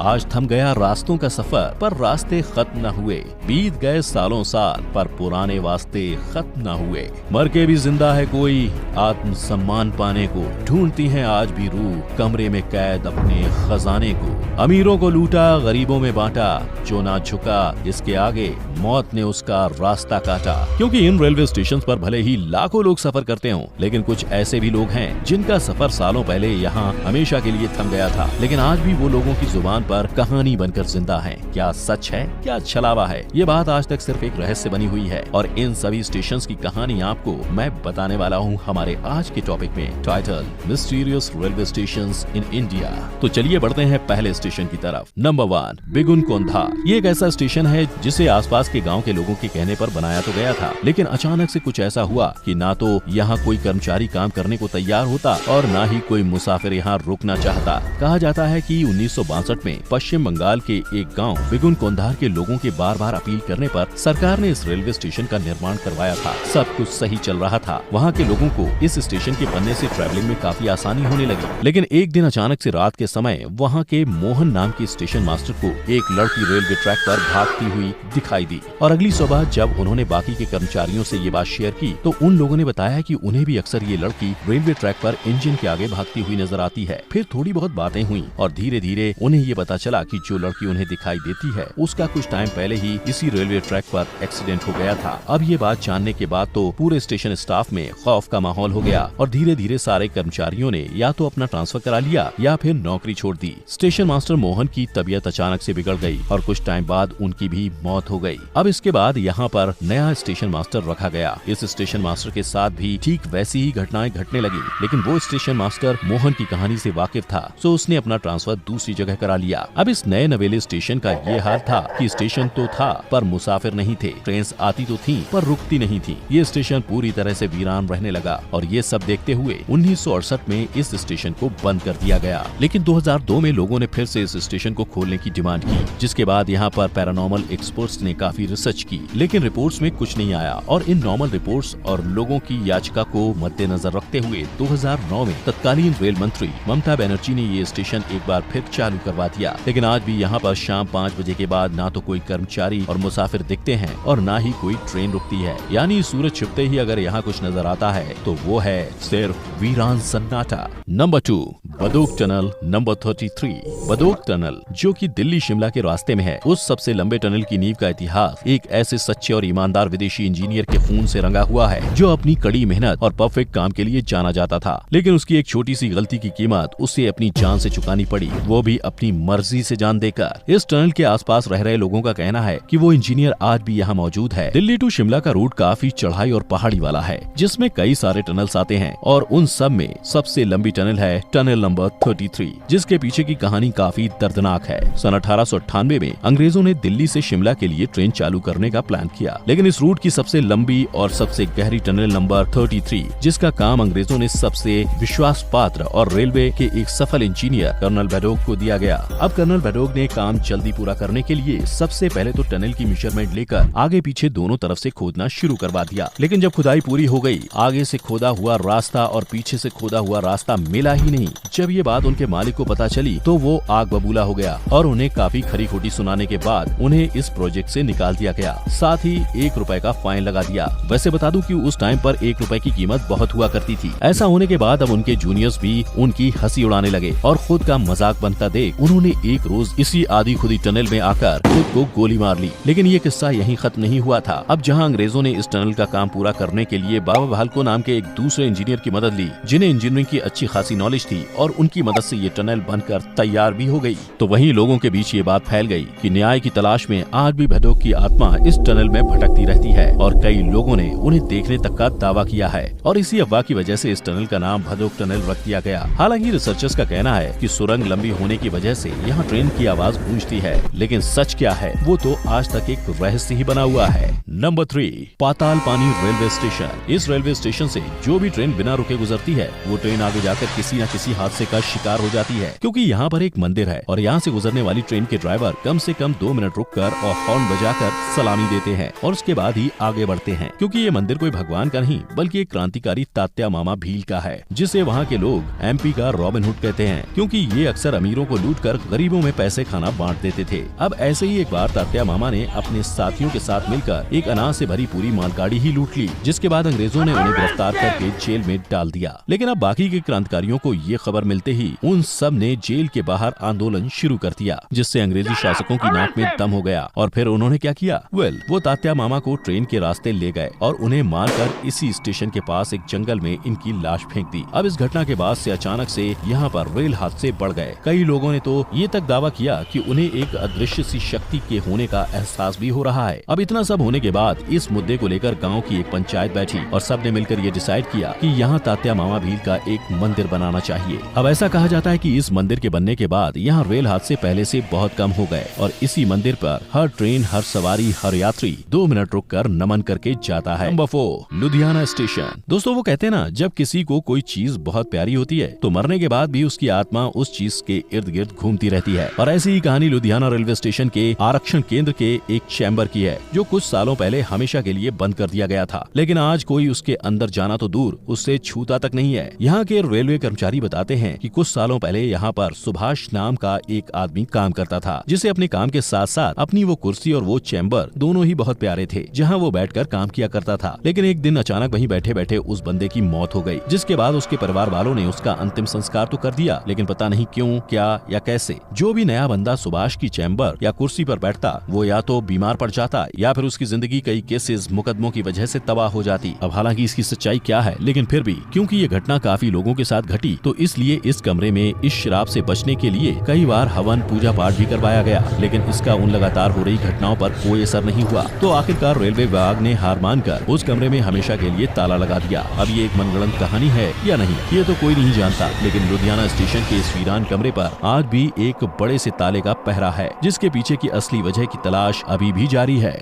आज थम गया रास्तों का सफर, पर रास्ते खत्म न हुए। बीत गए सालों साल, पर पुराने वास्ते खत्म न हुए। मर के भी जिंदा है कोई आत्म सम्मान पाने को, ढूंढती है आज भी रूह कमरे में कैद अपने खजाने को। अमीरों को लूटा, गरीबों में बांटा, जो ना झुका इसके आगे मौत ने उसका रास्ता काटा। क्योंकि इन रेलवे स्टेशन पर भले ही लाखों लोग सफर करते हों, लेकिन कुछ ऐसे भी लोग हैं जिनका सफर सालों पहले यहाँ हमेशा के लिए थम गया था, लेकिन आज भी वो लोगों की जुबान पर कहानी बनकर जिंदा है। क्या सच है, क्या छलावा है, ये बात आज तक सिर्फ एक रहस्य बनी हुई है। और इन सभी स्टेशन की कहानी आपको मैं बताने वाला हूँ हमारे आज के टॉपिक में, title mysterious railway station in India. तो चलिए बढ़ते हैं पहले स्टेशन की तरफ। नंबर 1, बिगुन कोंधार। ये एक ऐसा स्टेशन है जिसे आसपास के गांव के लोगों के कहने पर बनाया तो गया था, लेकिन अचानक से कुछ ऐसा हुआ कि ना तो यहाँ कोई कर्मचारी काम करने को तैयार होता और ना ही कोई मुसाफिर यहाँ रुकना चाहता। कहा जाता है कि 1962 में पश्चिम बंगाल के एक गांव बिगुन कोंधार के लोगों के बार बार अपील करने पर सरकार ने इस रेलवे स्टेशन का निर्माण करवाया था। सब कुछ सही चल रहा था, वहाँ के लोगों को इस स्टेशन के बनने से ट्रैवलिंग में काफी आसानी होने लगी। लेकिन एक दिन अचानक से रात के समय वहाँ के मोहन नाम के स्टेशन मास्टर को एक लड़की रेलवे ट्रैक पर भागती हुई दिखाई दी। और अगली सुबह जब उन्होंने बाकी के कर्मचारियों से ये बात शेयर की तो उन लोगों ने बताया कि उन्हें भी अक्सर ये लड़की रेलवे ट्रैक पर इंजन के आगे भागती हुई नजर आती है। फिर थोड़ी बहुत बातें हुई और धीरे धीरे उन्हें ये पता चला कि जो लड़की उन्हें दिखाई देती है उसका कुछ टाइम पहले ही इसी रेलवे ट्रैक पर एक्सीडेंट हो गया था। अब ये बात जानने के बाद तो पूरे स्टेशन स्टाफ में खौफ का माहौल हो गया और धीरे धीरे सारे कर्मचारियों ने या तो अपना ट्रांसफर करा लिया या फिर नौकरी छोड़ दी। स्टेशन मास्टर मोहन की तबीयत अचानक से बिगड़ गई और कुछ टाइम बाद उनकी भी मौत हो गई। अब इसके बाद यहाँ पर नया स्टेशन मास्टर रखा गया। इस स्टेशन मास्टर के साथ भी ठीक वैसी ही घटनाएं घटने लगी, लेकिन वो स्टेशन मास्टर मोहन की कहानी से वाकिफ था, तो उसने अपना ट्रांसफर दूसरी जगह करा लिया। अब इस नए नवेले स्टेशन का ये हाल था कि स्टेशन तो था पर मुसाफिर नहीं थे। ट्रेन आती तो थी पर रुकती नहीं थी। ये स्टेशन पूरी तरह से वीरान रहने लगा और ये सब देखते हुए 1968 में इस स्टेशन को बंद कर दिया गया। लेकिन 2002 में लोगों ने फिर से इस स्टेशन को खोलने की डिमांड की, जिसके बाद यहाँ पर पैरानॉर्मल एक्सपर्ट्स ने काफी रिसर्च की, लेकिन रिपोर्ट्स में कुछ नहीं आया। और इन नॉर्मल रिपोर्ट्स और लोगों की याचिका को मद्देनजर रखते हुए 2009 में तत्कालीन रेल मंत्री ममता बनर्जी ने ये स्टेशन एक बार फिर चालू करवा दिया। लेकिन आज भी यहाँ पर शाम 5 बजे के बाद ना तो कोई कर्मचारी और मुसाफिर दिखते हैं और ना ही कोई ट्रेन रुकती है। यानी सूरज छिपते ही अगर यहाँ कुछ नजर आता है तो वो है सिर्फ वीरान सन्नाटा। Number 2, Badok tunnel number 33। Badok tunnel जो कि दिल्ली शिमला के रास्ते में है, उस सबसे लंबे टनल की नींव का इतिहास एक ऐसे सच्चे और ईमानदार विदेशी इंजीनियर के खून से रंगा हुआ है जो अपनी कड़ी मेहनत और परफेक्ट काम के लिए जाना जाता था। लेकिन उसकी एक छोटी सी गलती की कीमत उसे अपनी जान से चुकानी पड़ी, वो भी अपनी मर्जी से जान देकर। इस टनल के आसपास रह रहे लोगों का कहना है कि वो इंजीनियर आज भी यहाँ मौजूद है। दिल्ली टू शिमला का रूट काफी चढ़ाई और पहाड़ी वाला है, जिसमें कई सारे टनल्स आते हैं और उन सब में सबसे लंबी टनल है टनल नंबर 33, जिसके पीछे की कहानी काफी दर्दनाक है। सन 1898 में अंग्रेजों ने दिल्ली से शिमला के लिए ट्रेन चालू करने का प्लान किया, लेकिन इस रूट की सबसे लंबी और सबसे गहरी टनल नंबर 33, जिसका काम अंग्रेजों ने सबसे विश्वास पात्र और रेलवे के एक सफल इंजीनियर कर्नल बैडोक को दिया गया। अब कर्नल बैडोक ने काम जल्दी पूरा करने के लिए सबसे पहले तो टनल की मेजरमेंट लेकर आगे पीछे दोनों तरफ से खोदना शुरू करवा दिया। लेकिन जब खुदाई पूरी हो गई, आगे से खोदा हुआ रास्ता और पीछे से खोदा हुआ रास्ता मिला ही नहीं। जब ये बात उनके मालिक को पता चली तो वो आग बबूला हो गया और उन्हें काफी खरी खोटी सुनाने के बाद उन्हें इस प्रोजेक्ट से निकाल दिया गया। साथ ही 1 रुपए का फाइन लगा दिया। वैसे बता दूं कि उस टाइम पर 1 रुपए की कीमत बहुत हुआ करती थी। ऐसा होने के बाद अब उनके जूनियर्स भी उनकी हंसी उड़ाने लगे और खुद का मजाक बनता देख उन्होंने एक रोज इसी आधी खुदी टनल में आकर खुद को गोली मार ली। लेकिन ये किस्सा यहीं खत्म नहीं हुआ था। अब जहां अंग्रेजों ने इस टनल का काम पूरा करने के लिए बाबा भालको नाम के एक दूसरे इंजीनियर की मदद ली, जिन्हें इंजीनियरिंग की अच्छी खासी नॉलेज थी और उनकी मदद से ये टनल बनकर तैयार भी हो गई। तो वहीं लोगों के बीच ये बात फैल गई कि न्याय की तलाश में आज भी बैडोक की आत्मा इस टनल में भटकती रहती है और कई लोगों ने उन्हें देखने तक का दावा किया है। और इसी अफवाह की वजह से इस टनल का नाम भदोक टनल रख दिया गया। हालांकि रिसर्चर्स का कहना है कि सुरंग लंबी होने की वजह से यहाँ ट्रेन की आवाज गूंजती है, लेकिन सच क्या है वो तो आज तक एक रहस्य ही बना हुआ है। नंबर 3, पाताल पानी रेलवे स्टेशन। इस रेलवे स्टेशन से जो भी ट्रेन बिना रुके गुजरती है वो ट्रेन आगे जाकर किसी न किसी हादसे हादसे का शिकार हो जाती है, क्योंकि यहाँ पर एक मंदिर है और यहाँ से गुजरने वाली ट्रेन के ड्राइवर कम से कम 2 मिनट रुककर और हॉर्न बजाकर सलामी देते हैं और उसके बाद ही आगे बढ़ते हैं, क्योंकि ये मंदिर कोई भगवान का नहीं बल्कि एक क्रांतिकारी तात्या मामा भील का है, जिसे वहाँ के लोग MP का रॉबिन हुड कहते हैं, क्योंकि ये अक्सर अमीरों को लूटकर गरीबों में पैसे खाना बांट देते थे। अब ऐसे ही एक बार तात्या मामा ने अपने साथियों के साथ मिलकर एक अनाज से भरी पूरी मालगाड़ी ही लूट ली, जिसके बाद अंग्रेजों ने उन्हें गिरफ्तार करके जेल में डाल दिया। लेकिन अब बाकी के क्रांतिकारियों को ये खबर मिलते ही उन सब ने जेल के बाहर आंदोलन शुरू कर दिया, जिससे अंग्रेजी शासकों की नाक में दम हो गया। और फिर उन्होंने क्या किया? वो तात्या मामा को ट्रेन के रास्ते ले गए और उन्हें मारकर इसी स्टेशन के पास एक जंगल में इनकी लाश फेंक दी। अब इस घटना के बाद से अचानक से यहाँ पर रेल हादसे बढ़ गए। कई लोगों ने तो ये तक दावा किया कि उन्हें एक अदृश्य सी शक्ति के होने का एहसास भी हो रहा है। अब इतना सब होने के बाद इस मुद्दे को लेकर गाँव की एक पंचायत बैठी और सबने मिलकर ये डिसाइड किया कि यहाँ तात्या मामा भील का एक मंदिर बनाना चाहिए। अब ऐसा कहा जाता है कि इस मंदिर के बनने के बाद यहाँ रेल हादसे पहले से बहुत कम हो गए और इसी मंदिर पर हर ट्रेन, हर सवारी, हर यात्री 2 मिनट रुककर नमन करके जाता है। Number 4, Ludhiana station. दोस्तों, वो कहते हैं ना, जब किसी को कोई चीज बहुत प्यारी होती है तो मरने के बाद भी उसकी आत्मा उस चीज के इर्द गिर्द घूमती रहती है। और ऐसी ही कहानी लुधियाना रेलवे स्टेशन के आरक्षण केंद्र के एक चैम्बर की है, जो कुछ सालों पहले हमेशा के लिए बंद कर दिया गया था। लेकिन आज कोई उसके अंदर जाना तो दूर, उससे छूता तक नहीं है। यहाँ के रेलवे कर्मचारी बताते हैं कि कुछ सालों पहले यहाँ पर सुभाष नाम का एक आदमी काम करता था, जिसे अपने काम के साथ साथ अपनी वो कुर्सी और वो चैम्बर दोनों ही बहुत प्यारे थे, जहाँ वो बैठकर काम किया करता था। लेकिन एक दिन अचानक वहीं बैठे बैठे उस बंदे की मौत हो गई, जिसके बाद उसके परिवार वालों ने उसका अंतिम संस्कार तो कर दिया, लेकिन पता नहीं क्यों, क्या या कैसे जो भी नया बंदा सुभाष की चैम्बर या कुर्सी पर बैठता, वो या तो बीमार पड़ जाता या फिर उसकी जिंदगी कई केसेस, मुकदमों की वजह से तबाह हो जाती। अब हालांकि इसकी सच्चाई क्या है, लेकिन फिर भी क्योंकि ये घटना काफी लोगों के साथ घटी, तो इसलिए इस कमरे में इस शराब से बचने के लिए कई बार हवन, पूजा पाठ भी करवाया गया। लेकिन इसका उन लगातार हो रही घटनाओं पर कोई असर नहीं हुआ। तो आखिरकार रेलवे विभाग ने हार मानकर उस कमरे में हमेशा के लिए ताला लगा दिया। अब ये एक मनगढ़ंत कहानी है या नहीं, ये तो कोई नहीं जानता, लेकिन लुधियाना स्टेशन के इस वीरान कमरे पर आज भी एक बड़े से ताले का पहरा है, जिसके पीछे की असली वजह की तलाश अभी भी जारी है।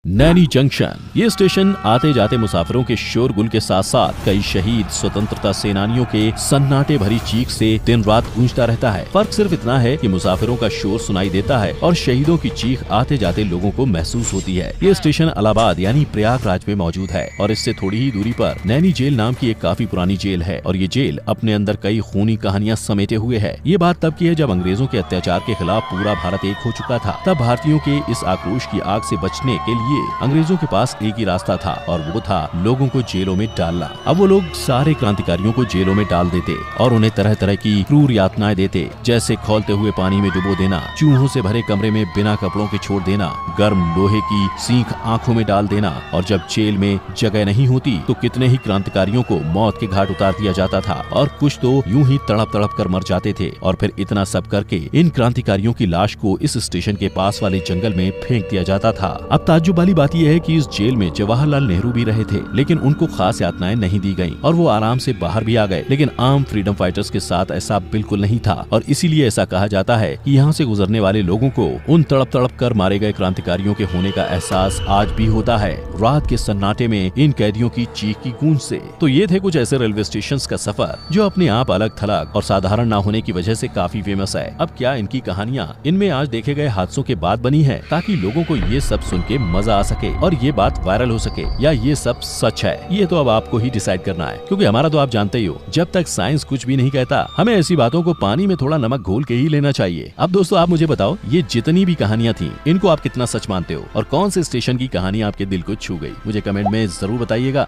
नैनी जंक्शन। ये स्टेशन आते जाते मुसाफिरों के शोरगुल के साथ साथ कई शहीद स्वतंत्रता सेनानियों के सन्नाटे भरी चीख से दिन रात गूंजता रहता है। फर्क सिर्फ इतना है कि मुसाफिरों का शोर सुनाई देता है और शहीदों की चीख आते जाते लोगों को महसूस होती है। ये स्टेशन इलाहाबाद यानी प्रयागराज में मौजूद है और इससे थोड़ी ही दूरी पर नैनी जेल नाम की एक काफी पुरानी जेल है और ये जेल अपने अंदर कई खूनी कहानियां समेटे हुए है। ये बात तब की है जब अंग्रेजों के अत्याचार के खिलाफ पूरा भारत एक हो चुका था। तब भारतीयों के इस आक्रोश की आग से बचने के लिए अंग्रेजों के पास एक ही रास्ता था और वो था लोगों को जेलों में डालना। अब वो लोग सारे क्रांतिकारियों को जेलों में डाल देते और उन्हें तरह तरह की क्रूर यातनाएं देते, जैसे खौलते हुए पानी में डुबो देना, चूहों से भरे कमरे में बिना कपड़ों के छोड़ देना, गर्म लोहे की सीख आंखों में डाल देना, और जब जेल में जगह नहीं होती तो कितने ही क्रांतिकारियों को मौत के घाट उतार दिया जाता था और कुछ तो यूं ही तड़प तड़प कर मर जाते थे। और फिर इतना सब करके इन क्रांतिकारियों की लाश को इस स्टेशन के पास वाले जंगल में फेंक दिया जाता था। अब ताज्जुब वाली बात यह है कि इस जेल में जवाहरलाल नेहरू भी रहे थे, लेकिन उनको खास यातनाएं नहीं दी गईं और वो आराम से बाहर भी आ गए। लेकिन आम फ्रीडम फाइटर्स के साथ ऐसा बिल्कुल नहीं था और इसीलिए ऐसा कहा जाता है कि यहाँ से गुजरने वाले लोगों को उन तड़प तड़प कर मारे गए क्रांतिकारियों के होने का एहसास आज भी होता है, रात के सन्नाटे में इन कैदियों की चीख की गूंज से। तो ये थे कुछ ऐसे रेलवे स्टेशन का सफर जो अपने आप अलग थलग और साधारण न होने की वजह से काफी फेमस है। अब क्या इनकी कहानियाँ इनमें आज देखे गए हादसों के बाद बनी है ताकि लोगों को ये सब सुन के मजा आ सके और ये बात वायरल हो सके, या ये सब सच है, ये तो अब आपको ही डिसाइड करना है। क्योंकि हमारा तो आप जानते ही हो, जब तक साइंस कुछ भी नहीं कहता, हमें ऐसी बातों को पानी में थोड़ा नमक घोल के ही लेना चाहिए। अब दोस्तों, आप मुझे बताओ, ये जितनी भी कहानियां थी, इनको आप कितना सच मानते हो और कौन से स्टेशन की कहानी आपके दिल को छू गई? मुझे कमेंट में जरूर बताइएगा।